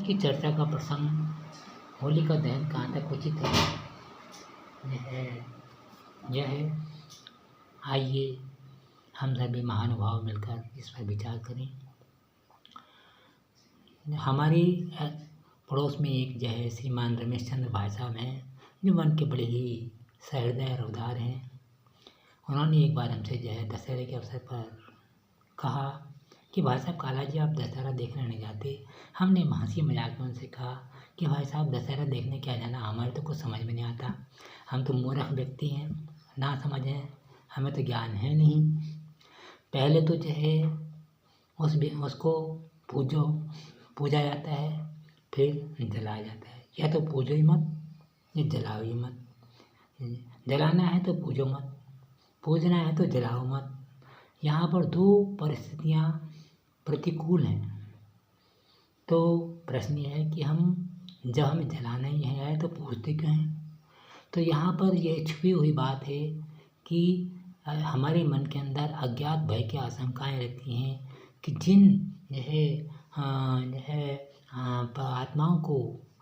की चर्चा का प्रसंग होलिका दहन कहाँ तक उचित है, यह है आइए हम सभी महानुभाव मिलकर इस पर विचार करें। हमारी पड़ोस में एक जो है श्रीमान रमेश चंद्र भाई साहब हैं, जो मन के बड़े ही सहृदय और उदार हैं। उन्होंने एक बार हमसे जो है दशहरे के अवसर पर कहा कि भाई साहब काला जी आप दशहरा देखने नहीं जाते। हमने हंसी मजाक में उनसे कहा कि भाई साहब दशहरा देखने क्या जाना, हमारे तो कुछ समझ में नहीं आता, हम तो मूर्ख व्यक्ति हैं, ना समझ हैं, हमें तो ज्ञान है नहीं। पहले तो जो है उसको पूजा जाता है, फिर जलाया जाता है। या तो पूजो ही मत या जलाओ ही मत। जलाना है तो पूजो मत, पूजना है तो जलाओ मत। यहाँ पर दो परिस्थितियाँ प्रतिकूल हैं। तो प्रश्न ये है कि जब हमें जलाना ही है तो पूजते क्यों हैं? तो यहाँ पर यह छुपी हुई बात है कि हमारे मन के अंदर अज्ञात भय की आशंकाएं रहती हैं कि जिन आत्माओं को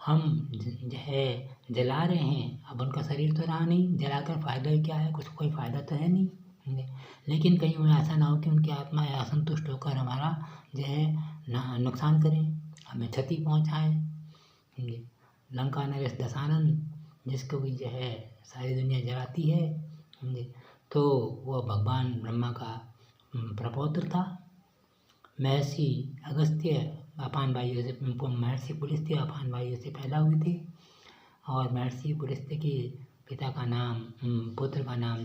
हम जला रहे हैं, अब उनका शरीर तो रहा नहीं, जलाकर फ़ायदा क्या है, कुछ कोई फ़ायदा तो है नहीं। लेकिन कहीं उन्हें ऐसा ना हो कि उनकी आत्मा असंतुष्ट होकर हमारा नुकसान करें, हमें क्षति पहुँचाएं। लंका नरेश दशानन जिसको भी सारी दुनिया जलाती है, तो वह भगवान ब्रह्मा का प्रपौत्र था। महर्षि अगस्त्य अपान वायु से महर्षि पुलस्त्य अपान वायु से पैदा हुए थे और महर्षि पुलस्त्य के पिता का नाम पुत्र का नाम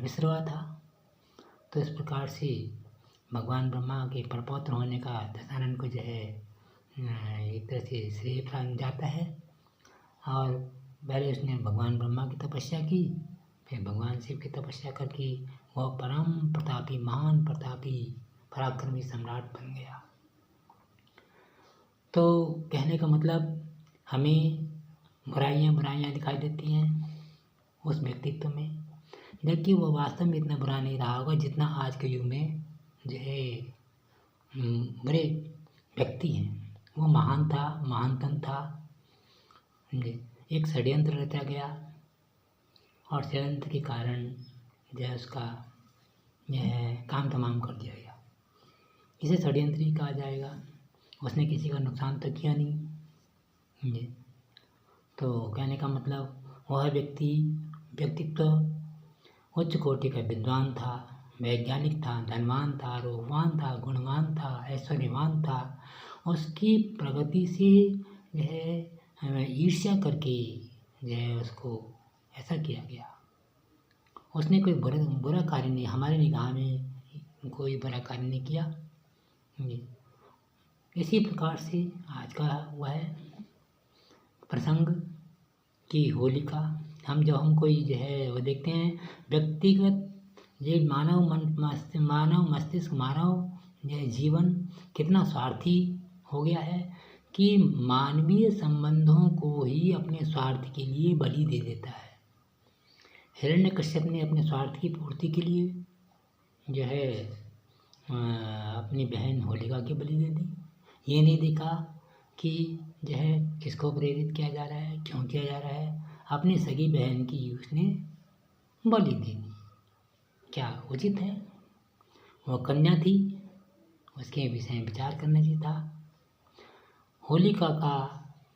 विश्रवा था। तो इस प्रकार से भगवान ब्रह्मा के प्रपौत्र होने का दशानन को एक तरह से श्रेय प्राप्त जाता है। और पहले उसने भगवान ब्रह्मा की तपस्या की, फिर भगवान शिव की तपस्या करके वह परम प्रतापी महान प्रतापी पराक्रमी सम्राट बन गया। तो कहने का मतलब हमें बुराइयां दिखाई देती हैं उस व्यक्तित्व में, जबकि वह वास्तव में इतना बुरा नहीं रहा होगा जितना आज के युग में बुरे व्यक्ति हैं। वो महान था, महानतम था। एक षड्यंत्र रचा गया और षड्यंत्र के कारण उसका काम तमाम कर दिया गया। इसे षड्यंत्र ही कहा जाएगा। उसने किसी का नुकसान तो किया नहीं। तो कहने का मतलब वह व्यक्तित्व उच्च कोटि का विद्वान था, वैज्ञानिक था, धनवान था, रूपवान था, गुणवान था, ऐश्वर्यवान था। उसकी प्रगति से ईर्ष्या करके उसको ऐसा किया गया। उसने कोई बुरा कार्य नहीं, हमारे निगाह में कोई बुरा कार्य नहीं किया। इसी प्रकार से आज का वह प्रसंग की होलिका हम कोई वो देखते हैं व्यक्तिगत मानव मस्तिष्क जीवन कितना स्वार्थी हो गया है कि मानवीय संबंधों को ही अपने स्वार्थ के लिए बलि दे देता है। हिरण्यकश्यप ने अपने स्वार्थ की पूर्ति के लिए अपनी बहन होलिका की बलि दे दी। ये नहीं देखा कि किसको प्रेरित किया जा रहा है, क्यों किया जा रहा है। अपनी सगी बहन की उसने बलि दे दी। क्या उचित है? वह कन्या थी, उसके विषय में विचार करना चाहिए था। होलिका का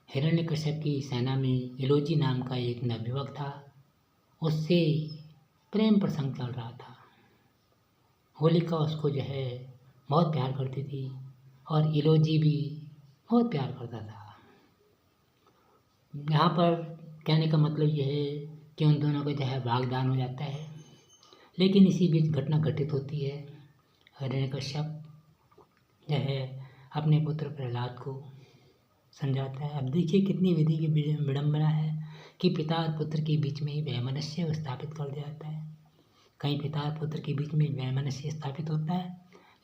हिरण्यकश्यप की सेना में इलोजी नाम का एक नवयुवक था, उससे प्रेम प्रसंग चल रहा था। होलिका उसको बहुत प्यार करती थी और इलोजी भी बहुत प्यार करता था। यहाँ पर कहने का मतलब यह है कि उन दोनों का वागदान हो जाता है। लेकिन इसी बीच घटना घटित होती है। हिरण्यकश्यप अपने पुत्र प्रहलाद को समझाता है। अब देखिए कितनी विधि की विडंबना है कि पिता और पुत्र के बीच में ही वैमनस्य स्थापित कर दिया जाता है। कहीं पिता और पुत्र के बीच में वैमनस्य स्थापित होता है,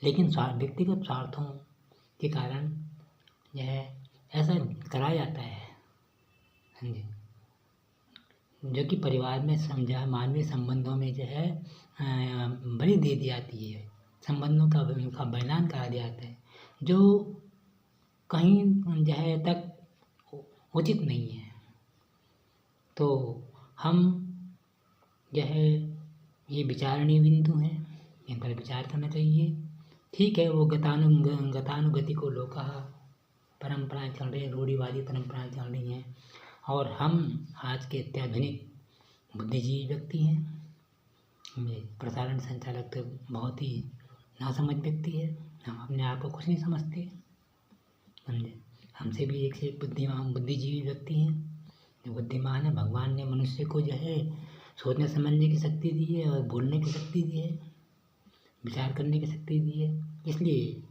लेकिन व्यक्तिगत स्वार्थों के कारण ऐसा कराया जाता है। जो कि परिवार में मानवीय संबंधों में बलि दे दी जाती है, संबंधों का बलिदान करा दिया जाता है। जो कहीं जो है तक उचित नहीं है। तो हम जो है ये विचारणीय बिंदु हैं, इन पर विचार करना चाहिए। ठीक है, वो गतानुगतिको लोकः परंपराएं चल रही हैं, रूढ़िवादी परंपराएं चल रही हैं, और हम आज के अत्याधुनिक बुद्धिजीवी व्यक्ति हैं। प्रसारण संचालक तो बहुत ही नासमझ व्यक्ति है, हम अपने आप को कुछ नहीं समझते, समझे। हमसे भी एक से एक बुद्धिजीवी व्यक्ति हैं। जो बुद्धिमान है, भगवान ने मनुष्य को जो है सोचने समझने की शक्ति दी है, और बोलने की शक्ति दी है, विचार करने की शक्ति दी है। इसलिए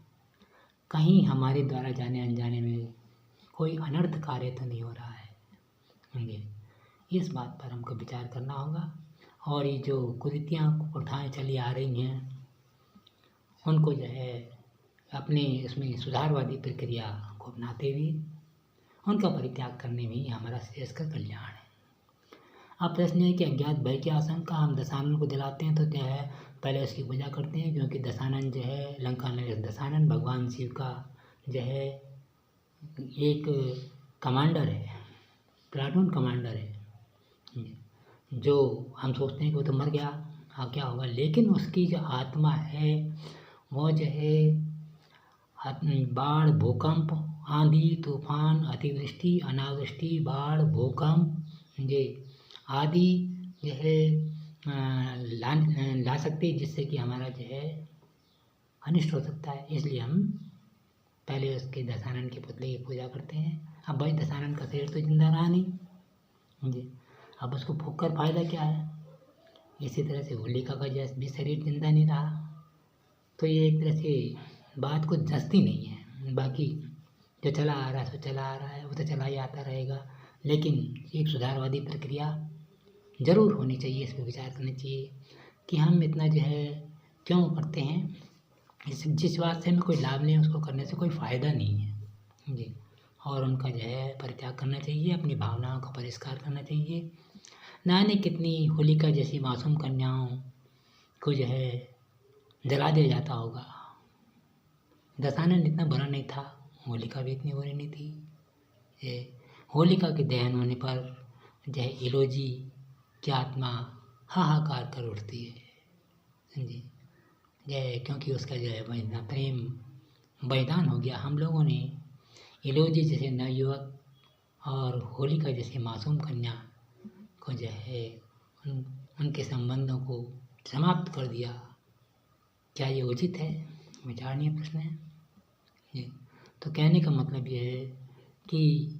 कहीं हमारे द्वारा जाने अनजाने में कोई अनर्थ कार्य तो नहीं हो रहा है, समझे। इस बात पर हमको विचार करना होगा, और ये जो कुरीतियाँ प्रथाएँ चली आ रही हैं, उनको जो है अपने इसमें सुधारवादी प्रक्रिया को अपनाते हुए उनका परित्याग करने में ही हमारा श्रेष्ठ कल्याण है। अब प्रश्न है कि अज्ञात भय की आशंका, हम दशानन को जलाते हैं तो क्या है, पहले उसकी पूजा करते हैं, क्योंकि दशानन जो है लंका नरेश दशानन भगवान शिव का जो है एक कमांडर है, प्लाटून कमांडर है, जो हम सोचते हैं कि वो तो मर गया, हाँ क्या होगा, लेकिन उसकी जो आत्मा है वो जो है बाढ़, भूकंप, आंधी, तूफान, अतिवृष्टि, अनावृष्टि, बाढ़, भूकंप ये आदि जो है ला सकते हैं, जिससे कि हमारा जो है अनिष्ट हो सकता है। इसलिए हम पहले उसके दशानन के पुतले की पूजा करते हैं। अब भाई दशानन का शरीर तो जिंदा रहा नहीं जी, अब उसको फूंक कर फायदा क्या है। इसी तरह से होलिका का जैसे भी शरीर जिंदा नहीं रहा, तो ये एक तरह से बात कुछ जचती नहीं है। बाकी जो चला आ रहा है सो चला आ रहा है, वो तो चला ही आता रहेगा, लेकिन एक सुधारवादी प्रक्रिया ज़रूर होनी चाहिए। इस पर विचार करना चाहिए कि हम इतना जो है क्यों करते हैं, जिस बात से हमें कोई लाभ नहीं है उसको करने से कोई फ़ायदा नहीं है जी। और उनका जो है परित्याग करना चाहिए, अपनी भावनाओं का परिष्कार करना चाहिए। ना जाने कितनी होलिका जैसी मासूम कन्याओं को जो है जला दिया जाता होगा। दशानन इतना बुरा नहीं था, होलिका भी इतनी बुरी नहीं थी। ये होलिका के दहन होने पर जो है इलोजी की आत्मा हाहाकार कर उठती है, समझे। जय, क्योंकि उसका जो है इतना प्रेम बलिदान हो गया। हम लोगों ने इलोजी जैसे नवयुवक और होलिका जैसे मासूम कन्या को जो है उनके संबंधों को समाप्त कर दिया। क्या ये उचित है? विचारणीय प्रश्न है ये। तो कहने का मतलब ये है कि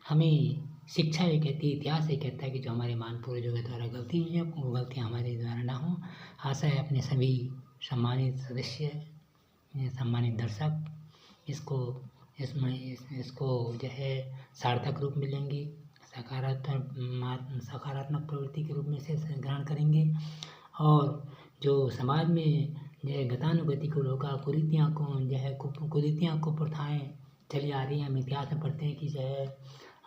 हमें शिक्षा ये कहती है, इतिहास ये कहता है कि जो हमारे महान पूर्वजों के द्वारा गलती हुई है वो गलतियाँ हमारे द्वारा ना हो। आशा है अपने सभी सम्मानित सदस्य, सम्मानित दर्शक इसको जो है सार्थक रूप में लेंगे, सकारात्मक प्रवृत्ति के रूप में इसे ग्रहण करेंगे। और जो समाज में जो है गतानुगति को रोका, कुरीतियाँ को जो है कुरीतियाँ को प्रथाएँ चली आ रही हैं। हम इतिहास में पढ़ते हैं कि जो है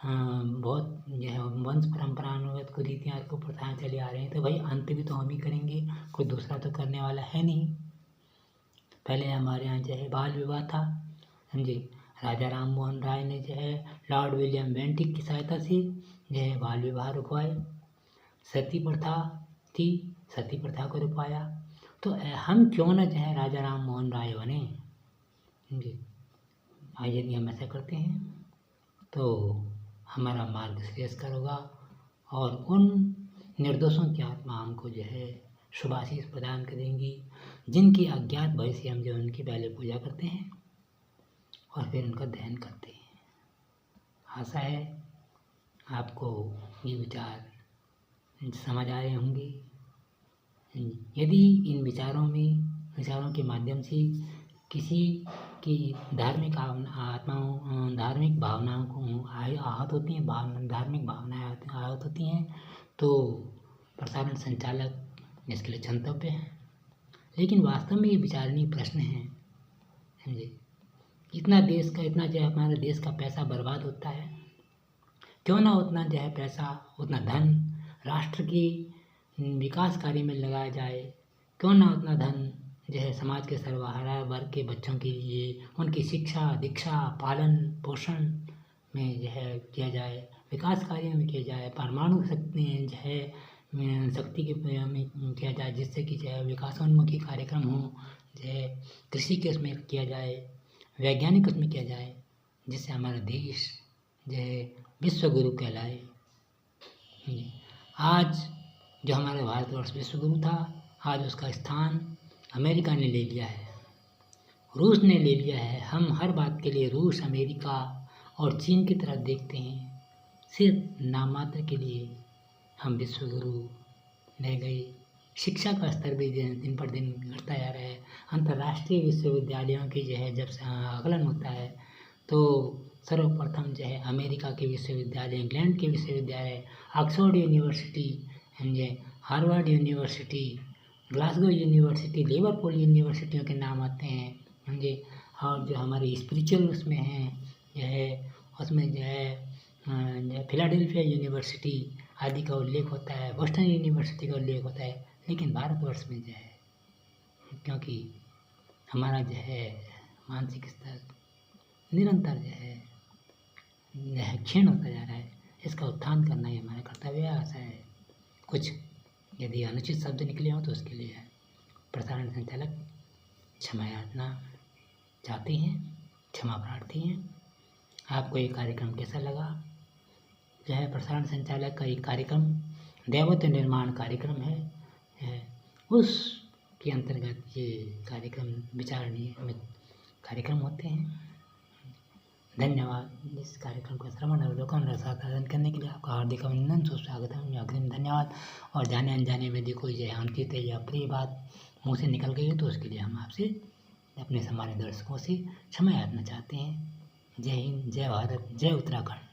बहुत जो है वंश परंपरानुगत कुरीतियाँ को प्रथाएँ चली आ रही हैं। तो भाई अंत भी तो हम ही करेंगे, कोई दूसरा तो करने वाला है नहीं। पहले हमारे यहाँ जो है बाल विवाह था, समझे। राजा राम मोहन राय ने जो है लॉर्ड विलियम बेंटिक की सहायता से जो है बाल विवाह रुकवाए। सती प्रथा थी, सती प्रथा को रुकवाया। तो हम क्यों न जो है राजा राम मोहन राय बने जी। यदि हम ऐसा करते हैं तो हमारा मार्ग श्रेयस्कर होगा, और उन निर्दोषों की आत्मा हमको जो है शुभाशीष प्रदान करेंगी, जिनकी अज्ञात भय से हम जो उनकी पहले पूजा करते हैं और फिर उनका दहन करते हैं। आशा है आपको ये विचार समझ आए होंगे। यदि इन विचारों के माध्यम से किसी की धार्मिक भावनाओं को आहत होती हैं, धार्मिक भावनाएं आहत होती हैं, तो प्रसारण संचालक इसके लिए क्षंतव्य है। लेकिन वास्तव में ये विचारणीय प्रश्न है, समझे। इतना जो है हमारे देश का पैसा बर्बाद होता है, क्यों ना उतना जो है पैसा, उतना धन राष्ट्र की विकास कार्य में लगाया जाए। क्यों ना उतना धन जो है समाज के सर्वहारा वर्ग के बच्चों के लिए उनकी शिक्षा दीक्षा पालन पोषण में जो है किया जाए, विकास कार्यों में किया जाए, परमाणु शक्ति जो है शक्ति के में किया जाए, जिससे कि जो है विकासोन्मुखी कार्यक्रम हो, जो है कृषि के उसमें किया जाए, वैज्ञानिक उसमें किया जाए, जिससे हमारा देश जो है विश्व गुरु कहलाए। आज जो हमारा भारतवर्ष विश्व गुरु था, आज उसका स्थान अमेरिका ने ले लिया है, रूस ने ले लिया है। हम हर बात के लिए रूस अमेरिका और चीन की तरफ देखते हैं, सिर्फ नाम के लिए हम विश्व गुरु रह गए। शिक्षा का स्तर भी दिन पर दिन घटता जा रहा है। अंतर्राष्ट्रीय विश्वविद्यालयों की जो है जब आकलन होता है तो सर्वप्रथम जो है अमेरिका के विश्वविद्यालय, इंग्लैंड के विश्वविद्यालय, Oxford university, Harvard university, Glasgow university, Liverpool यूनिवर्सिटियों के नाम आते हैं समझे। और जो हमारे स्पिरिचुअल उसमें हैं जो है उसमें जो है फिलाडेल्फिया यूनिवर्सिटी आदि का उल्लेख होता है, बोस्टन यूनिवर्सिटी का उल्लेख होता है। लेकिन भारतवर्ष में जो है क्योंकि हमारा जो है मानसिक स्तर निरंतर जो है क्षीण होता जा रहा है, इसका उत्थान करना ही हमारा कर्तव्य है, आशा है। कुछ यदि अनुचित शब्द निकले हों तो उसके लिए प्रसारण संचालक क्षमा याचना चाहते हैं, क्षमा प्रार्थी हैं। आपको ये कार्यक्रम कैसा लगा? जो है प्रसारण संचालक का एक कार्यक्रम देवत्व निर्माण कार्यक्रम है, उसके अंतर्गत ये कार्यक्रम विचारणीय कार्यक्रम होते हैं। धन्यवाद। इस कार्यक्रम का श्रवण अवलोकन और साधन करने के लिए आपका हार्दिक अभिनंदन, सुस्वागत है, अग्रिम धन्यवाद। और जाने अनजाने में यदि कोई जो है अनुचित या प्रिय बात मुँह से निकल गई है तो उसके लिए हम आपसे अपने हमारे दर्शकों से क्षमा याचना चाहते हैं। जय हिंद, जय भारत, जय उत्तराखंड।